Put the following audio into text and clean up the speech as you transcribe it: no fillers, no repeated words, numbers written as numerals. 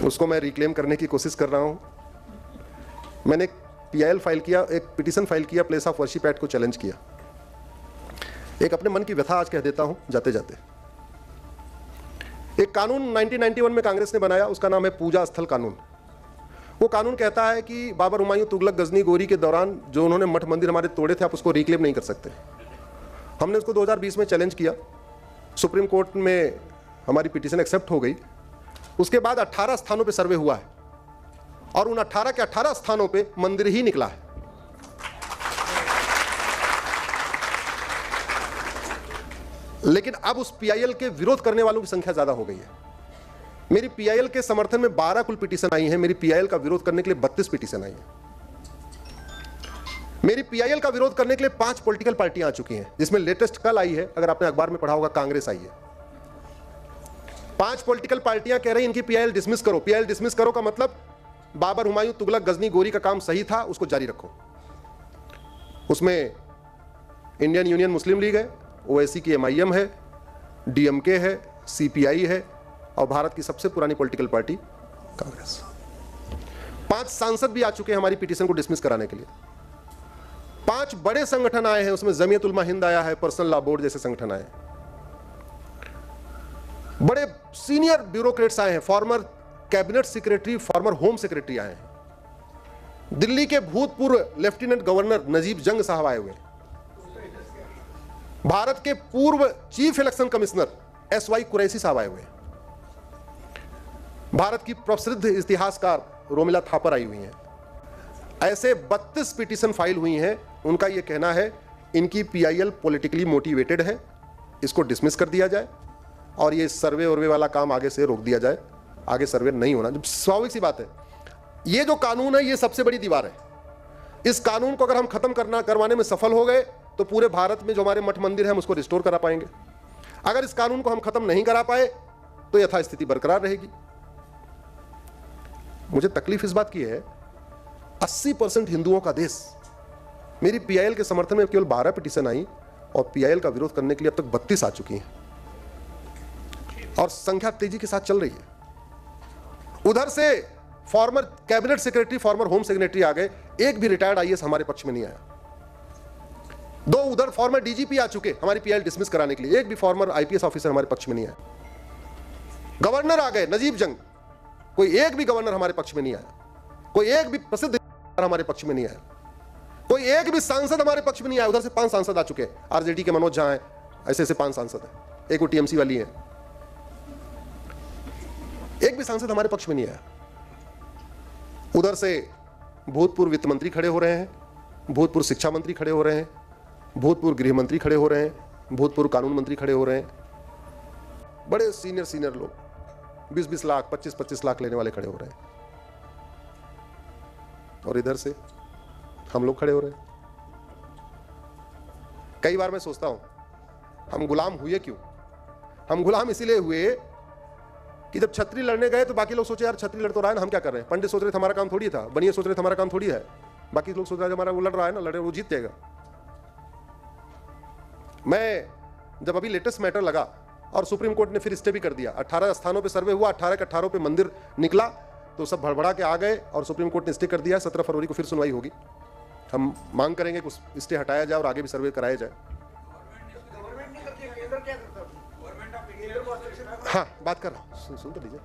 उसको मैं रिक्लेम करने की कोशिश कर रहा हूँ। मैंने एक PIL फाइल किया, एक पिटीशन फाइल किया, प्लेस ऑफ वर्शिप एक्ट को चैलेंज किया। एक अपने मन की व्यथा आज कह देता हूँ जाते जाते। एक कानून 1991 में कांग्रेस ने बनाया, उसका नाम है पूजा स्थल कानून। वो कानून कहता है कि बाबर, हुमायूं, तुगलक, गजनी, गोरी के दौरान जो उन्होंने मठ मंदिर हमारे तोड़े थे, आप उसको रिक्लेम नहीं कर सकते। हमने उसको 2020 में चैलेंज किया, सुप्रीम कोर्ट में हमारी पिटीशन एक्सेप्ट हो गई। उसके बाद 18 स्थानों पे सर्वे हुआ है और उन 18 के 18 स्थानों पे मंदिर ही निकला है। लेकिन अब उस PIL के विरोध करने वालों की संख्या ज्यादा हो गई है। मेरी PIL के समर्थन में 12 कुल पिटीशन आई है, मेरी PIL का विरोध करने के लिए 32 पिटीशन आई है। मेरी PIL का विरोध करने के लिए 5 पॉलिटिकल पार्टियां आ चुकी हैं, जिसमें लेटेस्ट कल आई है, अगर आपने अखबार में पढ़ा होगा, कांग्रेस आई है। 5 पॉलिटिकल पार्टियां कह रही इनकी PIL डिसमिस करो। PIL डिसमिस करो का मतलब बाबर, हुमायूं, तुगलक, गजनी, गोरी का काम सही था, उसको जारी रखो। उसमें इंडियन यूनियन मुस्लिम लीग है, OIC की MIM है, DMK है, CPI है और भारत की सबसे पुरानी पॉलिटिकल पार्टी कांग्रेस। 5 सांसद भी आ चुके हैं हमारी पिटीशन को डिसमिस कराने के लिए। 5 बड़े संगठन आए हैं, उसमें जमीयत उलमा हिंद आया है, पर्सनल लॉ बोर्ड जैसे संगठन आए हैं। बड़े सीनियर ब्यूरोक्रेट्स आए हैं, farmer cabinet secretary, former home secretary आए हैं। दिल्ली के भूतपूर्व लेफ्टिनेंट गवर्नर नजीब जंग साहब आए हुए हैं। भारत के पूर्व chief election commissioner SY Qureshi साहब आए हुए हैं। भारत की प्रसिद्ध इतिहासकार रोमिला थापर आई हुई हैं। ऐसे 32 पिटीशन फाइल हुई हैं। उनका यह कहना है इनकी PIL पॉलिटिकली मोटिवेटेड है, इसको डिसमिस कर दिया जाए और ये सर्वे वर्वे वाला काम आगे से रोक दिया जाए, आगे सर्वे नहीं होना। जब स्वाभाविक सी बात है, ये जो कानून है ये सबसे बड़ी दीवार है। इस कानून को अगर हम खत्म करवाने में सफल हो गए तो पूरे भारत में जो हमारे मठ मंदिर हैं हम उसको रिस्टोर करा पाएंगे। अगर इस कानून को हम खत्म नहीं करा पाए तो यथास्थिति बरकरार रहेगी। मुझे तकलीफ इस बात की है, 80% हिंदुओं का देश, मेरी PIL के समर्थन में केवल 12 पिटीशन आई और PIL का विरोध करने के लिए अब तक 32 आ चुकी हैं और संख्या तेजी के साथ चल रही है। उधर से former cabinet secretary, former home secretary आ गए, एक भी रिटायर्ड IAS हमारे पक्ष में नहीं आया। 2 उधर फॉर्मर DGP आ चुके हमारी PIL डिसमिस कराने के लिए, एक भी फॉर्मर IPS ऑफिसर हमारे पक्ष में नहीं आया। गवर्नर आ गए नजीब जंग, कोई एक भी गवर्नर हमारे पक्ष में नहीं आया। कोई एक भी प्रसिद्ध हमारे पक्ष में नहीं आया। कोई एक भी सांसद हमारे पक्ष में नहीं आया। उधर से 5 सांसद आ चुके हैं, RJD के मनोज झा हैं, ऐसे 5 सांसद हैं, एक वो TMC वाली है। एक भी सांसद हमारे पक्ष में नहीं आया। उधर से भूतपूर्व वित्त मंत्री खड़े हो रहे हैं, भूतपूर्व शिक्षा मंत्री खड़े हो रहे हैं, भूतपूर्व गृह मंत्री खड़े हो रहे हैं, भूतपूर्व कानून मंत्री खड़े हो रहे हैं। बड़े सीनियर लोग 20-20 लाख, 25-25 लाख लेने वाले खड़े हो रहे हैं। और इधर से हम लोग खड़े हो रहे हैं। कई बार मैं सोचता हूं हम गुलाम हुए क्यों? हम गुलाम इसीलिए हुए कि जब छतरी लड़ने गए तो बाकी लोग सोचे यार छतरी लड़ तो रहा है ना, हम क्या कर रहे हैं। पंडित सोच रहे थे हमारा काम थोड़ी था, बनिए सोच रहे थे हमारा काम थोड़ी है, बाकी लोग सोच रहे थे हमारा वो लड़ रहा है ना, लड़े वो जीत जाएगा। मैं जब अभी लेटेस्ट मैटर लगा और सुप्रीम कोर्ट ने फिर स्टे भी कर दिया, 18 स्थानों पे सर्वे हुआ, 18 के 18 पे मंदिर निकला, तो सब भड़बड़ा के आ गए और सुप्रीम कोर्ट ने स्टे कर दिया। 17 फरवरी को फिर सुनवाई होगी। हम मांग करेंगे कि स्टे हटाया जाए और आगे भी सर्वे कराया जाए। हाँ, बात कर रहा हूँ, सुन तो लीजिए।